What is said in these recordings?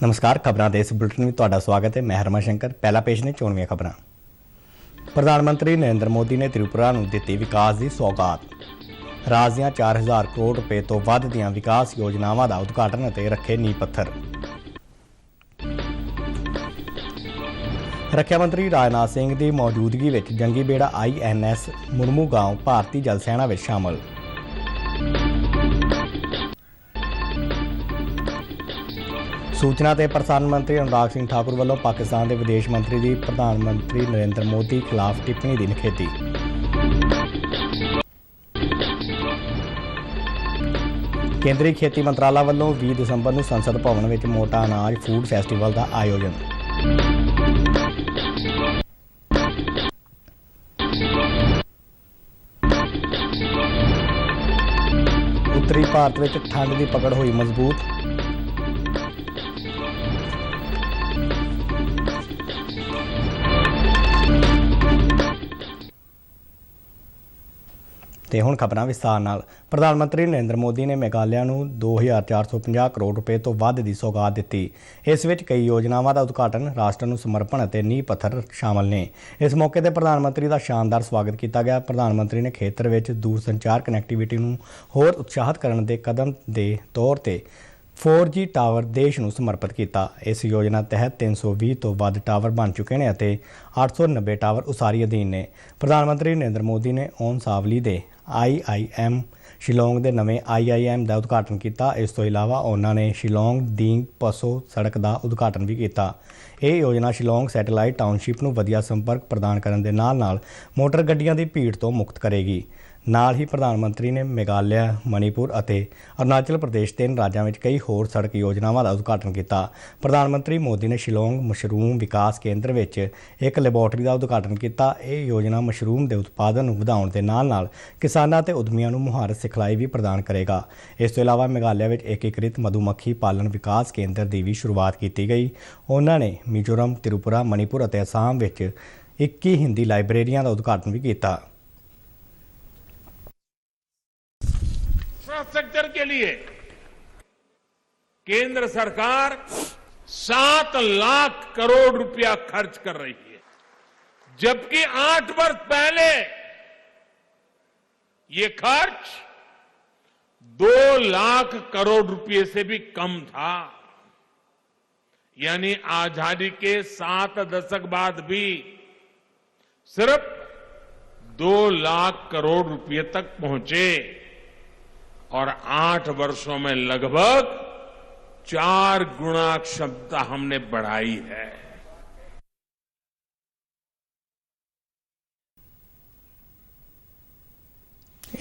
नमस्कार। खबरां दे इस बुलेटिन में तुहाडा स्वागत है। मैं हरमा शंकर। पहला पेश ने चोणवीं खबरां। प्रधानमंत्री नरेंद्र मोदी ने त्रिपुरा नूं दित्ती विकास की सौगात। राज दीआं 4000 करोड़ रुपए तो वध दीआं विकास योजनावां दा उद्घाटन अते रखे नींह पत्थर। रक्षा मंत्री राजनाथ सिंह की मौजूदगी विच जंगी बेड़ा INS मुरमू गांव भारतीय जल सेना विच शामिल। सूचना ते प्रसारण मंत्री अनुराग सिंह ठाकुर वालों पाकिस्तान के विदेश मंत्री की प्रधानमंत्री नरेंद्र मोदी खिलाफ टिप्पणी की निखेधी। केंद्रीय खेती मंत्रालय वालों 20 दिसंबर को संसद भवन में मोटा अनाज फूड फैसटीवल का आयोजन। उत्तरी भारत में ठंड की पकड़ हुई मजबूत। ਤੇ ਹੁਣ ਖਬਰਾਂ ਵਿਸਥਾਰ ਨਾਲ। ਪ੍ਰਧਾਨ ਮੰਤਰੀ ਨਰਿੰਦਰ ਮੋਦੀ ਨੇ ਮੇਘਾਲਿਆ ਨੂੰ 2450 ਕਰੋੜ ਰੁਪਏ ਤੋਂ ਵੱਧ ਦੀ ਸੌਗਾਤ ਦਿੱਤੀ। ਇਸ ਵਿੱਚ ਕਈ ਯੋਜਨਾਵਾਂ ਦਾ ਉਦਘਾਟਨ, ਰਾਸ਼ਟਰ ਨੂੰ ਸਮਰਪਣ ਅਤੇ ਨੀਂਹ ਪੱਥਰ ਸ਼ਾਮਲ ਨੇ। ਇਸ ਮੌਕੇ ਤੇ ਪ੍ਰਧਾਨ ਮੰਤਰੀ ਦਾ ਸ਼ਾਨਦਾਰ ਸਵਾਗਤ ਕੀਤਾ ਗਿਆ। ਪ੍ਰਧਾਨ ਮੰਤਰੀ ਨੇ ਖੇਤਰ ਵਿੱਚ ਦੂਰਸੰਚਾਰ ਕਨੈਕਟੀਵਿਟੀ ਨੂੰ ਹੋਰ ਉਤਸ਼ਾਹਿਤ ਕਰਨ ਦੇ ਕਦਮ ਦੇ ਤੌਰ ਤੇ 4G ਟਾਵਰ ਦੇਸ਼ ਨੂੰ ਸਮਰਪਿਤ ਕੀਤਾ। ਇਸ ਯੋਜਨਾ ਤਹਿਤ 320 ਤੋਂ ਵੱਧ ਟਾਵਰ ਬਣ ਚੁੱਕੇ ਨੇ ਅਤੇ 890 ਟਾਵਰ ਉਸਾਰੀ ਅਧੀਨ ਨੇ। ਪ੍ਰਧਾਨ ਮੰਤਰੀ ਨਰਿੰਦਰ ਮੋਦੀ ਨੇ ਓਨ ਸਾਵਲੀ ਦੇ IIM शिलोंग के नवे IIM का उद्घाटन किया। इस तो इलावा उन्होंने शिलोंग दींग पसो सड़क का उद्घाटन भी किया। यह योजना शिलोंग सैटेलाइट टाउनशिप नूं वधिया संपर्क प्रदान करने के नाल मोटर गड्डियां की भीड़ तो मुक्त करेगी। नाल ही प्रधानमंत्री ने मेघालय, मणिपुर और अरुणाचल प्रदेश 3 राज्यों में कई होर सड़क योजनावां का उद्घाटन किया। प्रधानमंत्री मोदी ने शिलोंग मशरूम विकास केंद्र में एक लैबोरेटरी का उद्घाटन किया। यह योजना मशरूम के उत्पादन वधाउण दे नाल किसानां ते उद्यमियां नूं मुहारत सिखलाई भी प्रदान करेगा। इस तो इलावा मेघालय में एकीकृत मधुमक्खी पालन विकास केंद्र की भी शुरुआत की गई। उन्होंने मिजोरम, त्रिपुरा, मणिपुर और असम में 21 हिंदी लाइब्रेरियां का उद्घाटन भी किया। इंफ्रास्ट्रक्चर के लिए केंद्र सरकार 7 लाख करोड़ रुपया खर्च कर रही है, जबकि 8 वर्ष पहले ये खर्च 2 लाख करोड़ रुपए से भी कम था। यानी आजादी के 7 दशक बाद भी सिर्फ 2 लाख करोड़ रुपए तक पहुंचे और 8 वर्षों में लगभग 4 गुना क्षमता हमने बढ़ाई है।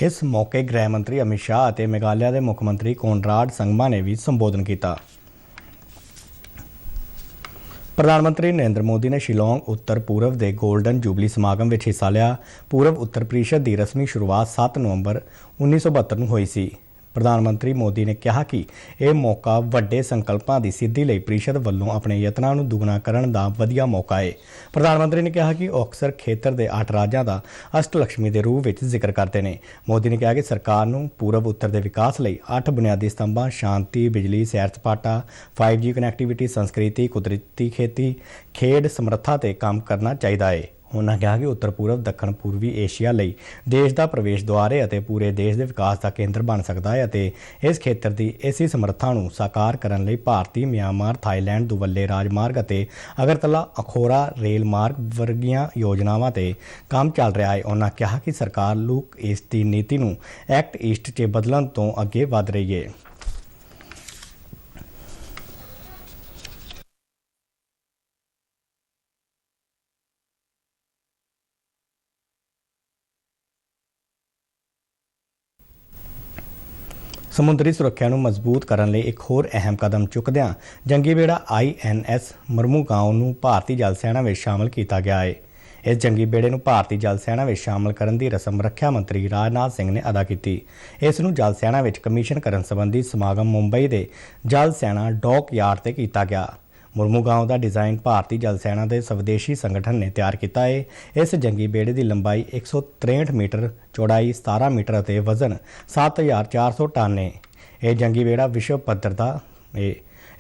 इस मौके गृह मंत्री अमित शाह और मेघालय के मुख्यमंत्री कोनराड संगमा ने भी संबोधन किया। प्रधानमंत्री नरेंद्र मोदी ने शिलोंग उत्तर पूर्व के गोल्डन जुबली समागम में हिस्सा लिया। पूर्व उत्तर परिषद की रस्मी शुरुआत 7 नवंबर 1972 ਨੂੰ ਹੋਈ ਸੀ। प्रधानमंत्री मोदी ने कहा कि यह मौका ਵੱਡੇ संकल्पों की सिद्धि ਲਈ परिषद ਵੱਲੋਂ ਆਪਣੇ ਯਤਨਾਂ ਨੂੰ ਦੁੱਗਣਾ ਕਰਨ ਦਾ ਵਧੀਆ ਮੌਕਾ ਹੈ। प्रधानमंत्री ने कहा कि ਉਹ ਅਕਸਰ ਖੇਤਰ ਦੇ 8 ਰਾਜਾਂ ਦਾ ਅਸ਼ਟਲਕਸ਼ਮੀ ਦੇ ਰੂਪ ਵਿੱਚ ਜ਼ਿਕਰ ਕਰਦੇ ਨੇ। ਮੋਦੀ ਨੇ ਕਿਹਾ ਕਿ ਸਰਕਾਰ ਨੂੰ ਪੂਰਬ ਉੱਤਰ ਦੇ ਵਿਕਾਸ ਲਈ 8 ਬੁਨਿਆਦੀ ਸਤੰਭਾਂ ਸ਼ਾਂਤੀ, ਬਿਜਲੀ, ਸੈਰ ਸਪਾਟਾ, 5G ਕਨੈਕਟੀਵਿਟੀ, ਸੰਸਕ੍ਰਿਤੀ, ਕੁਦਰਤੀ ਖੇਤੀ, ਖੇਡ ਸਮਰੱਥਾ ਤੇ ਕੰਮ ਕਰਨਾ ਚਾਹੀਦਾ ਹੈ। उन्होंने कहा कि उत्तर पूर्व दक्षिण पूर्वी एशिया ਲਈ देश का प्रवेश द्वार है और पूरे देश के विकास का केंद्र बन सकता है और इस खेत्र की इसी समर्था को साकार करने लिए भारती, म्यांमार, थाईलैंड दुवल्ले राजमार्ग और अगरतला अखौरा रेल मार्ग वर्गियां योजनावां ते काम चल रहा है। उन्होंने कहा कि सरकार लुक ईस्ट की नीति को एक्ट ईस्ट 'च बदलने तो अगे वध रही है। ਸਮੁੰਦਰੀ ਸੁਰੱਖਿਆ ਨੂੰ ਮਜ਼ਬੂਤ ਕਰਨ ਲਈ ਇੱਕ ਹੋਰ ਅਹਿਮ ਕਦਮ ਚੁੱਕਦਿਆਂ ਜੰਗੀ ਬੇੜਾ INS ਮੁਰਮੂ ਗਾਂਵ ਨੂੰ ਭਾਰਤੀ ਜਲ ਸੈਨਾ ਵਿੱਚ ਸ਼ਾਮਲ ਕੀਤਾ ਗਿਆ ਹੈ। ਇਸ ਜੰਗੀ ਬੇੜੇ ਨੂੰ ਭਾਰਤੀ ਜਲ ਸੈਨਾ ਵਿੱਚ ਸ਼ਾਮਲ ਕਰਨ ਦੀ ਰਸਮ ਰੱਖਿਆ ਮੰਤਰੀ ਰਾਜਨਾਥ ਸਿੰਘ ਨੇ ਅਦਾ ਕੀਤੀ। ਇਸ ਨੂੰ ਜਲ ਸੈਨਾ ਵਿੱਚ ਕਮਿਸ਼ਨ ਕਰਨ ਸੰਬੰਧੀ ਸਮਾਗਮ ਮੁੰਬਈ ਦੇ ਜਲ ਸੈਨਾ ਡੌਕ ਯਾਰਡ ਤੇ ਕੀਤਾ ਗਿਆ। मुरमू गांव का डिजाइन भारतीय जल सेना के स्वदेशी संगठन ने तैयार किया है। इस जंगी बेड़े की लंबाई 163 मीटर, चौड़ाई 17 मीटर और वजन 7400 टन है। यह जंगी बेड़ा विश्व पद्धर का है।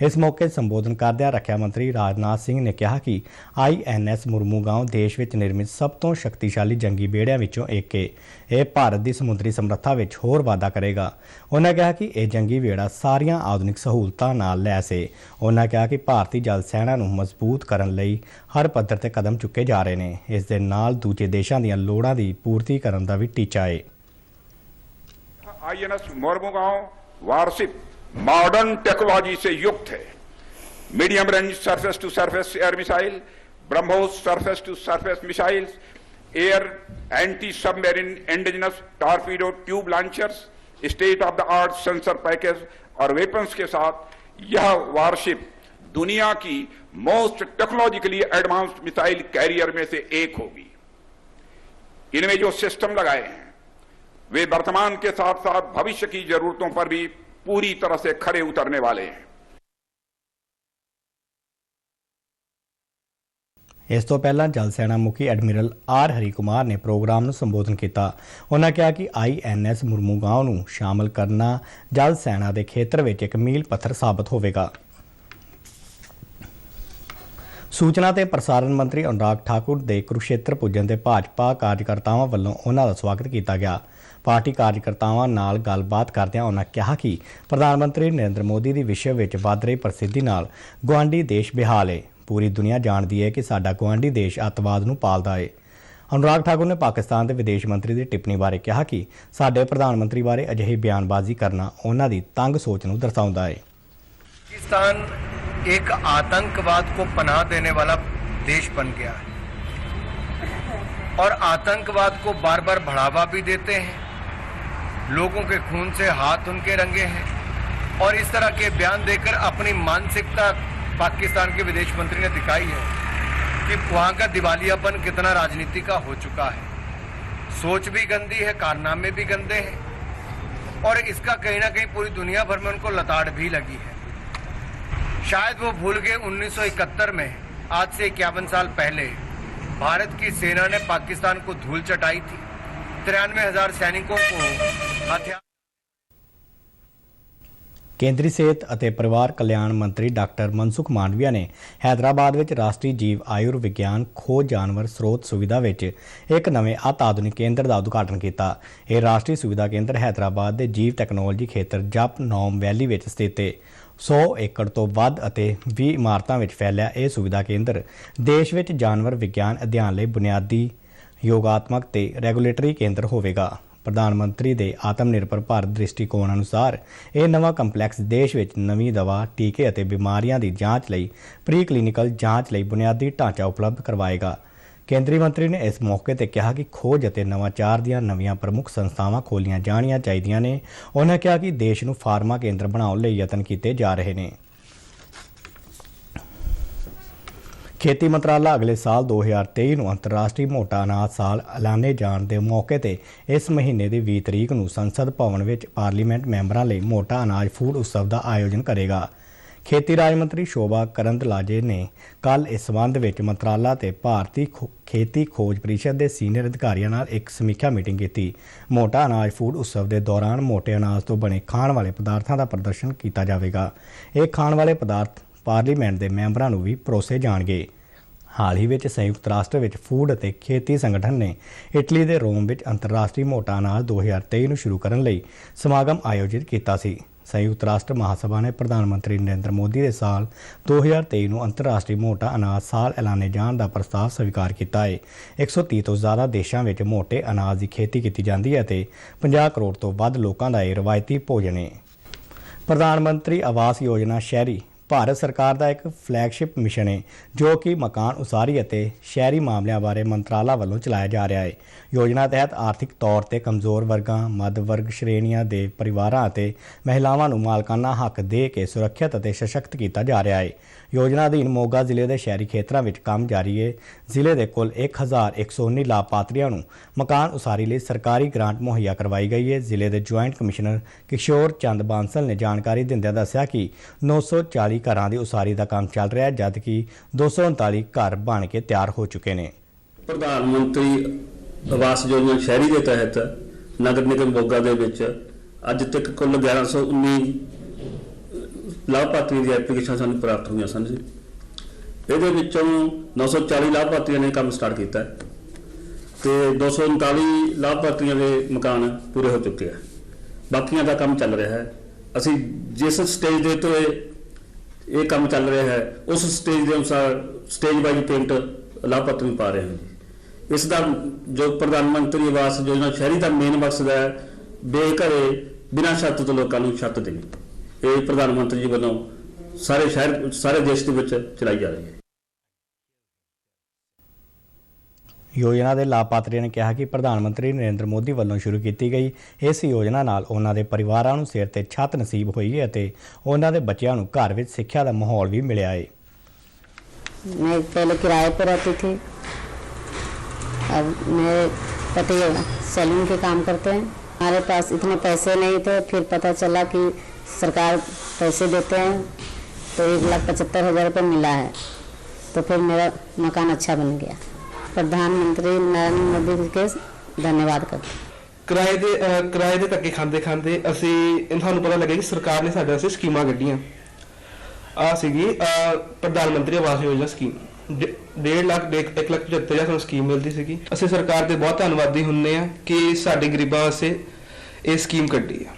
इस मौके संबोधन करदਿਆਂ ਰੱਖਿਆ ਮੰਤਰੀ ਰਾਜਨਾਥ ਸਿੰਘ ਨੇ ਕਿਹਾ ਕਿ INS ਮੁਰਮੂਗਾਂव ਦੇਸ਼ ਵਿੱਚ ਨਿਰਮਿਤ ਸਭ ਤੋਂ ਸ਼ਕਤੀਸ਼ਾਲੀ ਜੰਗੀ ਬੇੜਿਆਂ ਵਿੱਚੋਂ ਇੱਕ ਹੈ। ਇਹ ਭਾਰਤ ਦੀ ਸਮੁੰਦਰੀ ਸਮਰੱਥਾ ਵਿੱਚ ਹੋਰ ਵਾਧਾ ਕਰੇਗਾ। ਉਹਨਾਂ ਕਿਹਾ ਕਿ ਇਹ ਜੰਗੀ ਬੇੜਾ ਸਾਰੀਆਂ ਆਧੁਨਿਕ ਸਹੂਲਤਾਂ ਨਾਲ ਲੈਸ ਹੈ। ਉਹਨਾਂ ਕਿਹਾ ਕਿ ਭਾਰਤੀ ਜਲ ਸੈਨਾ ਨੂੰ ਮਜ਼ਬੂਤ ਕਰਨ ਲਈ ਹਰ ਪੱਧਰ ਤੇ ਕਦਮ ਚੁੱਕੇ ਜਾ ਰਹੇ ਨੇ। ਇਸ ਦੇ ਨਾਲ ਦੂਜੇ ਦੇਸ਼ਾਂ ਦੀਆਂ ਲੋੜਾਂ ਦੀ ਪੂਰਤੀ ਕਰਨ ਦਾ ਵੀ ਟੀਚਾ ਹੈ। INS Mormugao warship modern technology से युक्त है। Medium range surface to surface air missile, BrahMos surface to surface missiles, air anti submarine indigenous torpedo tube launchers, state of the art sensor package और वेपन्स के साथ यह वारशिप दुनिया की most technologically advanced missile carrier में से एक होगी। इनमें जो सिस्टम लगाए हैं वे वर्तमान के साथ साथ भविष्य की जरूरतों पर भी पूरी तरह से खरे उतरने वाले हैं। ਇਸ ਤੋਂ ਪਹਿਲਾਂ ਜਲ ਸੈਨਾ ਮੁਖੀ ਐਡਮਿਰਲ ਆਰ ਹਰੀ ਕੁਮਾਰ ਨੇ ਪ੍ਰੋਗਰਾਮ ਨੂੰ ਸੰਬੋਧਨ ਕੀਤਾ। ਉਹਨਾਂ ਕਿਹਾ ਕਿ INS ਮੁਰਮੂਗਾਂव ਨੂੰ ਸ਼ਾਮਲ ਕਰਨਾ ਜਲ ਸੈਨਾ ਦੇ ਖੇਤਰ ਵਿੱਚ ਇੱਕ ਮੀਲ ਪੱਥਰ ਸਾਬਤ ਹੋਵੇਗਾ। ਸੂਚਨਾ ਤੇ ਪ੍ਰਸਾਰਣ ਮੰਤਰੀ ਅਨੁਰਾਗ ਠਾਕੁਰ ਦੇ ਕੁਰੂਕਸ਼ੇਤਰ ਪੁੱਜਣ ਤੇ ਭਾਜਪਾ ਕਾਰਜਕਰਤਾਵਾਂ ਵੱਲੋਂ ਉਹਨਾਂ ਦਾ ਸਵਾਗਤ ਕੀਤਾ ਗਿਆ। ਪਾਰਟੀ ਕਾਰਜਕਰਤਾਵਾਂ ਨਾਲ ਗੱਲਬਾਤ ਕਰਦਿਆਂ ਉਹਨਾਂ ਕਿਹਾ ਕਿ ਪ੍ਰਧਾਨ ਮੰਤਰੀ ਨਰਿੰਦਰ ਮੋਦੀ ਦੀ ਵਿਸ਼ਵ ਵਿੱਚ ਵੱਧ ਰਹੀ ਪ੍ਰਸਿੱਧੀ ਨਾਲ ਗੁਆਂਢੀ ਦੇਸ਼ ਬੇਹਾਲ ਹੈ। ਪੂਰੀ ਦੁਨੀਆ ਜਾਣਦੀ ਹੈ ਕਿ ਸਾਡਾ ਗੁਆਂਢੀ ਦੇਸ਼ ਅੱਤਵਾਦ ਨੂੰ ਪਾਲਦਾ ਹੈ। ਅਨੁਰਾਗ ਠਾਕੁਰ ਨੇ ਪਾਕਿਸਤਾਨ ਦੇ ਵਿਦੇਸ਼ ਮੰਤਰੀ ਦੀ ਟਿੱਪਣੀ ਬਾਰੇ ਕਿਹਾ ਕਿ ਸਾਡੇ ਪ੍ਰਧਾਨ ਮੰਤਰੀ ਬਾਰੇ ਅਜਿਹੀ ਬਿਆਨਬਾਜ਼ੀ ਕਰਨਾ ਉਹਨਾਂ ਦੀ ਤੰਗ ਸੋਚ ਨੂੰ ਦਰਸਾਉਂਦਾ ਹੈ। पाकिस्तान एक आतंकवाद को पनाह देने वाला देश बन गया है और आतंकवाद को बार बार बढ़ावा भी देते हैं। लोगों के खून से हाथ उनके रंगे हैं और इस तरह के बयान देकर अपनी मानसिकता पाकिस्तान के विदेश मंत्री ने दिखाई है कि वहाँ का दिवालियापन कितना राजनीति का हो चुका है। सोच भी गंदी है, कारनामे भी गंदे हैं और इसका कहीं ना कहीं पूरी दुनिया भर में उनको लताड़ भी लगी है। शायद वो भूल गए 1971 में, आज से 51 साल पहले भारत की सेना ने पाकिस्तान को धूल चटाई थी। 93,000 सैनिकों को हथियार। ਕੇਂਦਰੀ ਸਿਹਤ ਅਤੇ ਪਰਿਵਾਰ ਕਲਿਆਣ ਮੰਤਰੀ ਡਾਕਟਰ ਮਨਸੁਖ ਮਾਂਡਵੀਆ ਨੇ ਹੈਦਰਾਬਾਦ ਵਿੱਚ ਰਾਸ਼ਟਰੀ ਜੀਵ ਆਯੁਰਵਿਗਿਆਨ ਖੋਜ ਜਾਨਵਰ ਸਰੋਤ ਸੁਵਿਧਾ ਵਿੱਚ ਇੱਕ ਨਵੇਂ ਅਤਿ ਆਧੁਨਿਕ ਕੇਂਦਰ ਦਾ ਉਦਘਾਟਨ ਕੀਤਾ। ਇਹ ਰਾਸ਼ਟਰੀ ਸੁਵਿਧਾ ਕੇਂਦਰ ਹੈਦਰਾਬਾਦ ਦੇ ਜੀਵ ਟੈਕਨੋਲੋਜੀ ਖੇਤਰ ਜਪ ਨੌਮ ਵੈਲੀ ਵਿੱਚ ਸਥਿਤ ਹੈ। 100 ਏਕੜ ਤੋਂ ਵੱਧ ਅਤੇ 20 ਇਮਾਰਤਾਂ ਵਿੱਚ ਫੈਲਿਆ ਇਹ ਸੁਵਿਧਾ ਕੇਂਦਰ ਦੇਸ਼ ਵਿੱਚ ਜਾਨਵਰ ਵਿਗਿਆਨ ਅਧਿਐਨ ਲਈ ਬੁਨਿਆਦੀ ਯੋਗਾਤਮਕ ਤੇ ਰੈਗੂਲੇਟਰੀ ਕੇਂਦਰ ਹੋਵੇਗਾ। ਪ੍ਰਧਾਨ ਮੰਤਰੀ ਦੇ ਆਤਮ ਨਿਰਭਰ ਭਾਰਤ ਦ੍ਰਿਸ਼ਟੀਕੋਣ ਅਨੁਸਾਰ ਇਹ ਨਵਾਂ ਕੰਪਲੈਕਸ ਦੇਸ਼ ਵਿੱਚ ਨਵੀਂ ਦਵਾ, ਟੀਕੇ ਅਤੇ ਬਿਮਾਰੀਆਂ ਦੀ ਜਾਂਚ ਲਈ ਪ੍ਰੀ ਕਲੀਨਿਕਲ ਜਾਂਚ ਲਈ ਬੁਨਿਆਦੀ ਢਾਂਚਾ ਉਪਲਬਧ ਕਰਵਾਏਗਾ। ਕੇਂਦਰੀ ਮੰਤਰੀ ਨੇ ਇਸ ਮੌਕੇ ਤੇ ਕਿਹਾ ਕਿ ਖੋਜ ਅਤੇ ਨਵਾਚਾਰ ਦੀਆਂ ਨਵੀਆਂ ਪ੍ਰਮੁੱਖ ਸੰਸਥਾਵਾਂ ਖੋਲ੍ਹੀਆਂ ਜਾਣੀਆਂ ਚਾਹੀਦੀਆਂ ਨੇ। ਉਹਨਾਂ ਕਿਹਾ ਕਿ ਦੇਸ਼ ਨੂੰ ਫਾਰਮਾ ਕੇਂਦਰ ਬਣਾਉਣ ਲਈ ਯਤਨ ਕੀਤੇ ਜਾ ਰਹੇ ਨੇ। ਖੇਤੀ ਮੰਤਰਾਲਾ ਅਗਲੇ ਸਾਲ 2023 ਨੂੰ ਅੰਤਰਰਾਸ਼ਟਰੀ ਮੋਟਾ ਅਨਾਜ ਸਾਲ ਐਲਾਨੇ ਜਾਣ ਦੇ ਮੌਕੇ ਤੇ ਇਸ ਮਹੀਨੇ ਦੀ 20 ਤਰੀਕ ਨੂੰ ਸੰਸਦ ਭਵਨ ਵਿੱਚ ਪਾਰਲੀਮੈਂਟ ਮੈਂਬਰਾਂ ਲਈ ਮੋਟਾ ਅਨਾਜ ਫੂਡ ਉਤਸਵ ਦਾ ਆਯੋਜਨ ਕਰੇਗਾ। ਖੇਤੀ ਰਾਜ ਮੰਤਰੀ ਸ਼ੋਭਾ ਕਰੰਦਲਾਜੇ ਨੇ ਕੱਲ੍ਹ ਇਸ ਸੰਬੰਧ ਵਿੱਚ ਮੰਤਰਾਲਾ ਤੇ ਭਾਰਤੀ ਖੇਤੀ ਖੋਜ ਪ੍ਰੀਸ਼ਦ ਦੇ ਸੀਨੀਅਰ ਅਧਿਕਾਰੀਆਂ ਨਾਲ ਇੱਕ ਸਮੀਖਿਆ ਮੀਟਿੰਗ ਕੀਤੀ। ਮੋਟਾ ਅਨਾਜ ਫੂਡ ਉਤਸਵ ਦੇ ਦੌਰਾਨ ਮੋਟੇ ਅਨਾਜ ਤੋਂ ਬਣੇ ਖਾਣ ਵਾਲੇ ਪਦਾਰਥਾਂ ਦਾ ਪ੍ਰਦਰਸ਼ਨ ਕੀਤਾ ਜਾਵੇਗਾ। ਇਹ ਖਾਣ ਵਾਲੇ ਪਦਾਰਥ ਪਾਰਲੀਮੈਂਟ ਦੇ ਮੈਂਬਰਾਂ ਨੂੰ ਵੀ ਪਰੋਸੇ ਜਾਣਗੇ। ਹਾਲ ਹੀ ਵਿੱਚ ਸੰਯੁਕਤ ਰਾਸ਼ਟਰ ਵਿੱਚ ਫੂਡ ਅਤੇ ਖੇਤੀ ਸੰਗਠਨ ਨੇ ਇਟਲੀ ਦੇ ਰੋਮ ਵਿੱਚ ਅੰਤਰਰਾਸ਼ਟਰੀ ਮੋਟਾ ਅਨਾਜ 2023 ਨੂੰ ਸ਼ੁਰੂ ਕਰਨ ਲਈ ਸਮਾਗਮ ਆਯੋਜਿਤ ਕੀਤਾ ਸੀ। ਸੰਯੁਕਤ ਰਾਸ਼ਟਰ ਮਹਾਸਭਾ ਨੇ ਪ੍ਰਧਾਨ ਮੰਤਰੀ ਨਰਿੰਦਰ ਮੋਦੀ ਦੇ ਸਾਲ 2023 ਨੂੰ ਅੰਤਰਰਾਸ਼ਟਰੀ ਮੋਟਾ ਅਨਾਜ ਸਾਲ ਐਲਾਨੇ ਜਾਣ ਦਾ ਪ੍ਰਸਤਾਵ ਸਵੀਕਾਰ ਕੀਤਾ ਹੈ। 130 ਤੋਂ ਜ਼ਿਆਦਾ ਦੇਸ਼ਾਂ ਵਿੱਚ ਮੋਟੇ ਅਨਾਜ ਦੀ ਖੇਤੀ ਕੀਤੀ ਜਾਂਦੀ ਹੈ ਅਤੇ 50 ਕਰੋੜ ਤੋਂ ਵੱਧ ਲੋਕਾਂ ਦਾ ਇਹ ਰਵਾਇਤੀ ਭੋਜਨ ਹੈ। ਪ੍ਰਧਾਨ ਮੰਤਰੀ ਆਵਾਸ ਯੋਜਨਾ ਸ਼ਹਿਰੀ ਭਾਰਤ ਸਰਕਾਰ ਦਾ ਇੱਕ ਫਲੈਗਸ਼ਿਪ ਮਿਸ਼ਨ ਹੈ ਜੋ ਕਿ ਮਕਾਨ ਉਸਾਰੀ ਅਤੇ ਸ਼ਹਿਰੀ ਮਾਮਲਿਆਂ ਬਾਰੇ ਮੰਤਰਾਲਾ ਵੱਲੋਂ ਚਲਾਇਆ ਜਾ ਰਿਹਾ ਹੈ। ਯੋਜਨਾ ਤਹਿਤ ਆਰਥਿਕ ਤੌਰ ਤੇ ਕਮਜ਼ੋਰ ਵਰਗਾਂ, ਮੱਧ ਵਰਗ ਸ਼੍ਰੇਣੀਆਂ ਦੇ ਪਰਿਵਾਰਾਂ ਅਤੇ ਮਹਿਲਾਵਾਂ ਨੂੰ ਮਾਲਕਾਨਾ ਹੱਕ ਦੇ ਕੇ ਸੁਰੱਖਿਅਤ ਅਤੇ ਸਸ਼ਕਤ ਕੀਤਾ ਜਾ ਰਿਹਾ ਹੈ। ਯੋਜਨਾ ਅਧੀਨ ਮੋਗਾ ਜ਼ਿਲ੍ਹੇ ਦੇ ਸ਼ਹਿਰੀ ਖੇਤਰਾਂ ਵਿੱਚ ਕੰਮ ਜਾਰੀ ਹੈ। ਜ਼ਿਲ੍ਹੇ ਦੇ ਕੁੱਲ 1119 ਲਾਭਪਾਤਰੀਆਂ ਨੂੰ ਮਕਾਨ ਉਸਾਰੀ ਲਈ ਸਰਕਾਰੀ ਗ੍ਰਾਂਟ ਮੁਹੱਈਆ ਕਰਵਾਈ ਗਈ ਹੈ। ਜ਼ਿਲ੍ਹੇ ਦੇ ਜੁਆਇੰਟ ਕਮਿਸ਼ਨਰ ਕਿਸ਼ੋਰ ਚੰਦ ਬਾਂਸਲ ਨੇ ਜਾਣਕਾਰੀ ਦਿੰਦਿਆਂ ਦੱਸਿਆ ਕਿ 940 ਘਰਾਂ ਦੀ ਉਸਾਰੀ ਦਾ ਕੰਮ ਚੱਲ ਰਿਹਾ ਹੈ ਜਦਕਿ 239 ਘਰ ਬਣ ਕੇ ਤਿਆਰ ਹੋ ਚੁੱਕੇ ਨੇ। ਪ੍ਰਧਾਨ ਮੰਤਰੀ ਆਵਾਸ ਯੋਜਨਾ ਸ਼ਹਿਰੀ ਦੇ ਤਹਿਤ ਨਗਰ ਨਿਗਮ ਮੋਗਾ ਦੇ ਵਿੱਚ ਅੱਜ ਤੱਕ ਕੁੱਲ 1119 ਲਾਭਪਾਤਰੀਆਂ ਦੀ ਐਪਲੀਕੇਸ਼ਨ ਸਾਨੂੰ ਪ੍ਰਾਪਤ ਹੋਈਆਂ ਸਨ ਜੀ। ਇਹਦੇ ਵਿੱਚੋਂ 940 ਲਾਭਪਾਤਰੀਆਂ ਨੇ ਕੰਮ ਸਟਾਰਟ ਕੀਤਾ ਤੇ 239 ਲਾਭਪਾਤਰੀਆਂ ਦੇ ਮਕਾਨ ਪੂਰੇ ਹੋ ਚੁੱਕੇ ਆ। ਬਾਕੀਆਂ ਦਾ ਕੰਮ ਚੱਲ ਰਿਹਾ ਹੈ। ਅਸੀਂ ਜਿਸ ਸਟੇਜ ਦੇ ਤੋਂ ਇਹ ਕੰਮ ਚੱਲ ਰਿਹਾ ਹੈ ਉਸ ਸਟੇਜ ਦੇ ਅਨੁਸਾਰ ਸਟੇਜ ਵਾਈਜ਼ ਪੇਮੈਂਟ ਲਾਭਪਾਤਰੀ ਨੂੰ ਪਾ ਰਹੇ ਹਾਂ ਜੀ। ਇਸ ਦਾ ਜੋ ਪ੍ਰਧਾਨ ਮੰਤਰੀ ਆਵਾਸ ਯੋਜਨਾ ਸ਼ਹਿਰੀ ਦਾ ਮੇਨ ਮਕਸਦ ਹੈ ਬੇਘਰੇ ਬਿਨਾਂ ਛੱਤ ਤੋਂ ਲੋਕਾਂ ਨੂੰ ਛੱਤ ਦੇਣੀ। ਇਹ ਪ੍ਰਧਾਨ ਮੰਤਰੀ ਜੀ ਵੱਲੋਂ ਸਾਰੇ ਦੇਸ਼ ਦੇ ਵਿੱਚ ਚਲਾਈ ਜਾ ਰਹੀ ਹੈ। ਯੋਜਨਾ ਦੇ ਲਾਭਪਾਤਰੀਆਂ ਨੇ ਕਿਹਾ ਕਿ ਪ੍ਰਧਾਨ ਮੰਤਰੀ ਨਰਿੰਦਰ ਮੋਦੀ ਵੱਲੋਂ ਸ਼ੁਰੂ ਕੀਤੀ ਗਈ ਇਸ ਯੋਜਨਾ ਨਾਲ ਉਹਨਾਂ ਦੇ ਪਰਿਵਾਰਾਂ ਨੂੰ ਸਿਰ ਤੇ ਛੱਤ ਨਸੀਬ ਹੋਈ ਹੈ ਅਤੇ ਉਹਨਾਂ ਦੇ ਬੱਚਿਆਂ ਨੂੰ ਘਰ ਵਿੱਚ ਸਿੱਖਿਆ ਦਾ ਮਾਹੌਲ ਵੀ ਮਿਲਿਆ ਹੈ। मैं पहले किराए पर रहती थी, अब मेरे पति सैलून के काम करते हैं। हमारे पास इतने पैसे नहीं थे, फिर पता चला कि सरकार पैसे देते हैं तो 1,75,000 रुपये मिला है, तो फिर मेरा मकान अच्छा बन गया। प्रधानमंत्री नरेंद्र मोदी के धन्यवाद करते। ਕਿਰਾਏ ਦੇ ਧੱਕੇ ਖਾਂਦੇ ਅਸੀਂ ਸਾਨੂੰ ਪਤਾ ਲੱਗਿਆ ਕਿ ਸਰਕਾਰ ਨੇ ਸਾਡੇ ਵਾਸਤੇ ਸਕੀਮਾਂ ਕੱਢੀਆਂ। ਆ ਸੀਗੀ ਪ੍ਰਧਾਨ ਮੰਤਰੀ ਆਵਾਸ ਯੋਜਨਾ ਸਕੀਮ 1.5 ਲੱਖ 1,75,000 ਸਾਨੂੰ ਸਕੀਮ ਮਿਲਦੀ ਸੀਗੀ। ਅਸੀਂ ਸਰਕਾਰ ਦੇ ਬਹੁਤ ਧੰਨਵਾਦੀ ਹੁੰਦੇ ਆ ਕਿ ਸਾਡੇ ਗਰੀਬਾਂ ਵਾਸਤੇ ਇਹ ਸਕੀਮ ਕੱਢੀ ਆ।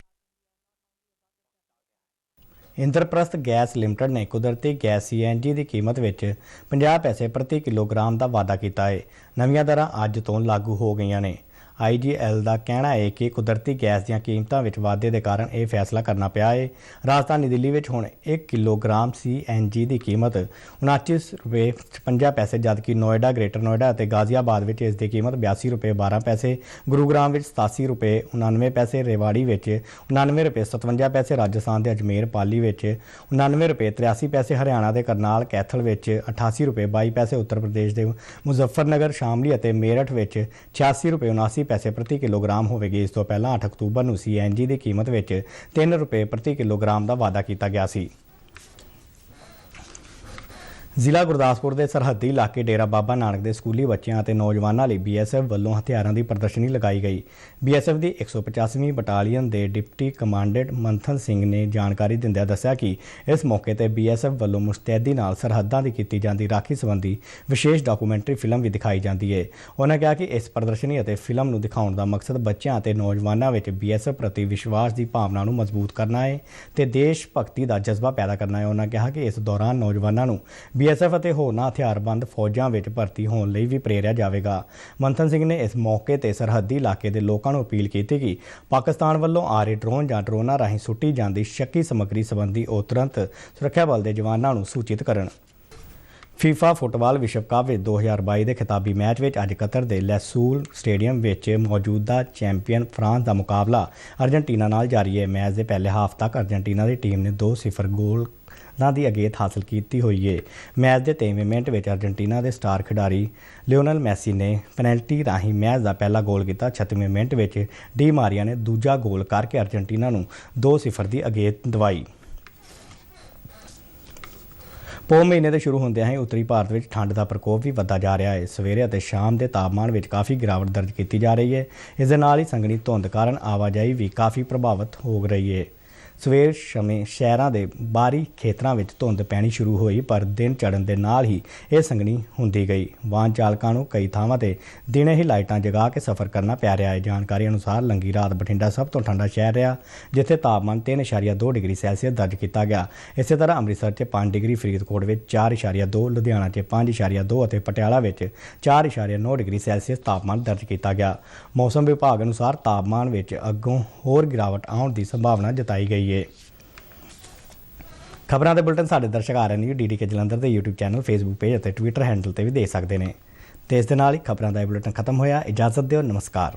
ਇੰਦਰਪ੍ਰਸਥ ਗੈਸ ਲਿਮਟਿਡ ਨੇ ਕੁਦਰਤੀ ਗੈਸ CNG ਦੀ ਕੀਮਤ ਵਿੱਚ 50 ਪੈਸੇ ਪ੍ਰਤੀ ਕਿਲੋਗ੍ਰਾਮ ਦਾ ਵਾਧਾ ਕੀਤਾ ਹੈ। ਨਵੀਆਂ ਦਰਾਂ ਅੱਜ ਤੋਂ ਲਾਗੂ ਹੋ ਗਈਆਂ ਨੇ। IGL ਦਾ ਕਹਿਣਾ ਹੈ ਕਿ ਕੁਦਰਤੀ ਗੈਸ ਦੀਆਂ ਕੀਮਤਾਂ ਵਿੱਚ ਵਾਧੇ ਦੇ ਕਾਰਨ ਇਹ ਫੈਸਲਾ ਕਰਨਾ ਪਿਆ ਹੈ। ਰਾਜਧਾਨੀ ਦਿੱਲੀ ਵਿੱਚ ਹੁਣ 1 ਕਿਲੋਗ੍ਰਾਮ CNG ਦੀ ਕੀਮਤ 29 ਰੁਪਏ 50 ਪੈਸੇ, ਜਦਕਿ ਨੋਇਡਾ, ਗ੍ਰੇਟਰ ਨੋਇਡਾ ਅਤੇ ਗਾਜ਼ੀਆਬਾਦ ਵਿੱਚ ਇਸ ਦੀ ਕੀਮਤ 82 ਰੁਪਏ 12 ਪੈਸੇ, ਗੁਰੂਗ੍ਰਾਮ ਵਿੱਚ 87 ਰੁਪਏ 99 ਪੈਸੇ, ਰੇਵਾੜੀ ਵਿੱਚ 99 ਰੁਪਏ 57 ਪੈਸੇ, ਰਾਜਸਥਾਨ ਦੇ ਅਜਮੇਰ ਪਾਲੀ ਵਿੱਚ 99 ਰੁਪਏ 83 ਪੈਸੇ, ਹਰਿਆਣਾ ਦੇ ਕਰਨਾਲ ਕੈਥਲ ਵਿੱਚ 88 ਰੁਪਏ 22 ਪੈਸੇ, ਉੱਤਰ ਪ੍ਰਦੇਸ਼ ਦੇ ਮੁਜ਼ੱਫਰਨਗਰ, ਸ਼ਾਮਲੀ ਅਤੇ ਮੇਰਠ ਵਿੱਚ 86 ਰੁਪਏ 79 ਪੈਸੇ ਪ੍ਰਤੀ ਕਿਲੋਗ੍ਰਾਮ ਹੋਵੇਗੀ। ਇਸ ਤੋਂ ਪਹਿਲਾਂ 8 ਅਕਤੂਬਰ ਨੂੰ CNG ਦੀ ਕੀਮਤ ਵਿੱਚ 3 ਰੁਪਏ ਪ੍ਰਤੀ ਕਿਲੋਗ੍ਰਾਮ ਦਾ ਵਾਧਾ ਕੀਤਾ ਗਿਆ ਸੀ। ਜ਼ਿਲ੍ਹਾ ਗੁਰਦਾਸਪੁਰ ਦੇ ਸਰਹੱਦੀ ਇਲਾਕੇ ਡੇਰਾ ਬਾਬਾ ਨਾਨਕ ਦੇ ਸਕੂਲੀ ਬੱਚਿਆਂ ਅਤੇ ਨੌਜਵਾਨਾਂ ਲਈ BSF ਵੱਲੋਂ ਹਥਿਆਰਾਂ ਦੀ ਪ੍ਰਦਰਸ਼ਨੀ ਲਗਾਈ ਗਈ। BSF ਦੀ 185ਵੀਂ ਬਟਾਲੀਅਨ ਦੇ ਡਿਪਟੀ ਕਮਾਂਡੈਂਟ ਮੰਥਨ ਸਿੰਘ ਨੇ ਜਾਣਕਾਰੀ ਦਿੰਦਿਆਂ ਦੱਸਿਆ ਕਿ ਇਸ ਮੌਕੇ ਤੇ BSF ਵੱਲੋਂ ਮੁਸਤੈਦੀ ਨਾਲ ਸਰਹੱਦਾਂ ਦੀ ਕੀਤੀ ਜਾਂਦੀ ਰਾਖੀ ਸੰਬੰਧੀ ਵਿਸ਼ੇਸ਼ ਡਾਕੂਮੈਂਟਰੀ ਫਿਲਮ ਵੀ ਦਿਖਾਈ ਜਾਂਦੀ ਹੈ। ਉਹਨਾਂ ਕਿਹਾ ਕਿ ਇਸ ਪ੍ਰਦਰਸ਼ਨੀ ਅਤੇ ਫਿਲਮ ਨੂੰ ਦਿਖਾਉਣ ਦਾ ਮਕਸਦ ਬੱਚਿਆਂ ਅਤੇ ਨੌਜਵਾਨਾਂ ਵਿੱਚ BSF ਪ੍ਰਤੀ ਵਿਸ਼ਵਾਸ ਦੀ ਭਾਵਨਾ ਨੂੰ ਮਜ਼ਬੂਤ ਕਰਨਾ ਹੈ ਤੇ ਦੇਸ਼ ਭਗਤੀ ਦਾ ਜਜ਼ਬਾ ਪੈਦਾ ਕਰਨਾ ਹੈ। ਉਹਨਾਂ ਕਿਹਾ ਕਿ ਇਸ ਦੌਰਾਨ ਨੌਜਵਾਨਾਂ ਨੂੰ BSF ਅਤੇ ਹੋਰਨਾਂ ਹਥਿਆਰਬੰਦ ਫੌਜਾਂ ਵਿੱਚ ਭਰਤੀ ਹੋਣ ਲਈ ਵੀ ਪ੍ਰੇਰਿਆ ਜਾਵੇਗਾ। ਮੰਥਨ ਸਿੰਘ ਨੇ ਇਸ ਮੌਕੇ ਤੇ ਸਰਹੱਦੀ ਇਲਾਕੇ ਦੇ ਲੋਕਾਂ ਨੂੰ ਅਪੀਲ ਕੀਤੀ ਕਿ ਪਾਕਿਸਤਾਨ ਵੱਲੋਂ ਆ ਰਹੇ ਡਰੋਨ ਜਾਂ ਡਰੋਨਾਂ ਰਾਹੀਂ ਸੁੱਟੀ ਜਾਂਦੀ ਸ਼ੱਕੀ ਸਮੱਗਰੀ ਸੰਬੰਧੀ ਉਹ ਤੁਰੰਤ ਸੁਰੱਖਿਆ ਬਲ ਦੇ ਜਵਾਨਾਂ ਨੂੰ ਸੂਚਿਤ ਕਰਨ। FIFA ਫੁੱਟਬਾਲ ਵਿਸ਼ਵ ਕੱਪ ਵਿੱਚ 2022 ਦੇ ਖਿਤਾਬੀ ਮੈਚ ਵਿੱਚ ਅੱਜ ਕਤਰ ਦੇ ਲੈਸੂਲ ਸਟੇਡੀਅਮ ਵਿੱਚ ਮੌਜੂਦਾ ਚੈਂਪੀਅਨ ਫਰਾਂਸ ਦਾ ਮੁਕਾਬਲਾ ਅਰਜਨਟੀਨਾ ਨਾਲ ਜਾਰੀ ਹੈ। ਮੈਚ ਦੇ ਪਹਿਲੇ ਹਾਫ ਤੱਕ ਅਰਜਨਟੀਨਾ ਦੀ ਟੀਮ ਨੇ 2-0 ਗੋਲਾਂ ਦੀ ਅਗੇਤ ਹਾਸਲ ਕੀਤੀ ਹੋਈ ਹੈ। ਮੈਚ ਦੇ 23ਵੇਂ ਮਿੰਟ ਵਿੱਚ ਅਰਜਨਟੀਨਾ ਦੇ ਸਟਾਰ ਖਿਡਾਰੀ ਲਿਓਨਲ ਮੈਸੀ ਨੇ ਪੈਨਲਟੀ ਰਾਹੀਂ ਮੈਚ ਦਾ ਪਹਿਲਾ ਗੋਲ ਕੀਤਾ। 36ਵੇਂ ਮਿੰਟ ਵਿੱਚ ਡੀ ਮਾਰੀਆ ਨੇ ਦੂਜਾ ਗੋਲ ਕਰਕੇ ਅਰਜਨਟੀਨਾ ਨੂੰ 2-0 ਦੀ ਅਗੇਤ ਦਿਵਾਈ। ਪੋਹ ਮਹੀਨੇ ਦੇ ਸ਼ੁਰੂ ਹੁੰਦਿਆਂ ਹੀ ਉੱਤਰੀ ਭਾਰਤ ਵਿੱਚ ਠੰਡ ਦਾ ਪ੍ਰਕੋਪ ਵੀ ਵੱਧਦਾ ਜਾ ਰਿਹਾ ਹੈ। ਸਵੇਰੇ ਅਤੇ ਸ਼ਾਮ ਦੇ ਤਾਪਮਾਨ ਵਿੱਚ ਕਾਫੀ ਗਿਰਾਵਟ ਦਰਜ ਕੀਤੀ ਜਾ ਰਹੀ ਹੈ। ਇਸ ਦੇ ਨਾਲ ਹੀ ਸੰਘਣੀ ਧੁੰਦ ਕਾਰਨ ਆਵਾਜਾਈ ਵੀ ਕਾਫੀ ਪ੍ਰਭਾਵਿਤ ਹੋ ਰਹੀ ਹੈ। ਸਵੇਰ ਸਮੇਂ ਸ਼ਹਿਰਾਂ ਦੇ ਬਾਹਰੀ ਖੇਤਰਾਂ ਵਿੱਚ ਧੁੰਦ ਪੈਣੀ ਸ਼ੁਰੂ ਹੋਈ, ਪਰ ਦਿਨ ਚੜ੍ਹਨ ਦੇ ਨਾਲ ਹੀ ਇਹ ਸੰਘਣੀ ਹੁੰਦੀ ਗਈ। ਵਾਹਨ ਚਾਲਕਾਂ ਨੂੰ ਕਈ ਥਾਵਾਂ ਤੇ ਦਿਨੇ ਹੀ ਲਾਈਟਾਂ ਜਗਾ ਕੇ ਸਫ਼ਰ ਕਰਨਾ ਪੈ ਰਿਹਾ ਹੈ। ਜਾਣਕਾਰੀ ਅਨੁਸਾਰ ਲੰਘੀ ਰਾਤ ਬਠਿੰਡਾ ਸਭ ਤੋਂ ਠੰਡਾ ਸ਼ਹਿਰ ਰਿਹਾ, ਜਿੱਥੇ ਤਾਪਮਾਨ 3.2 ਡਿਗਰੀ ਸੈਲਸੀਅਸ ਦਰਜ ਕੀਤਾ ਗਿਆ। ਇਸੇ ਤਰ੍ਹਾਂ ਅੰਮ੍ਰਿਤਸਰ 'ਚ 5 ਡਿਗਰੀ, ਫਰੀਦਕੋਟ ਵਿੱਚ 4.2, ਲੁਧਿਆਣਾ 'ਚ 5.2 ਅਤੇ ਪਟਿਆਲਾ ਵਿੱਚ 4.9 ਡਿਗਰੀ ਸੈਲਸੀਅਸ ਤਾਪਮਾਨ ਦਰਜ ਕੀਤਾ ਗਿਆ। ਮੌਸਮ ਵਿਭਾਗ ਅਨੁਸਾਰ ਤਾਪਮਾਨ ਵਿੱਚ ਅੱਗੋਂ ਹੋਰ ਗਿਰਾਵਟ ਆਉਣ ਦੀ ਸੰਭਾਵਨਾ ਜਤਾਈ ਗਈ ਹੈ। ਖਬਰਾਂ ਦੇ ਬੁਲਟਨ ਸਾਡੇ ਦਰਸ਼ਕ RNU DDK ਜਲੰਧਰ ਦੇ YouTube ਚੈਨਲ, Facebook ਪੇਜ ਅਤੇ Twitter ਹੈਂਡਲ ਤੇ ਵੀ ਦੇਖ ਸਕਦੇ ਨੇ। ਤੇ ਇਸ ਦੇ ਨਾਲ ਹੀ ਖਬਰਾਂ ਦਾ ਇਹ ਬੁਲਟਨ ਖਤਮ ਹੋਇਆ। ਇਜਾਜ਼ਤ ਦਿਓ, ਨਮਸਕਾਰ।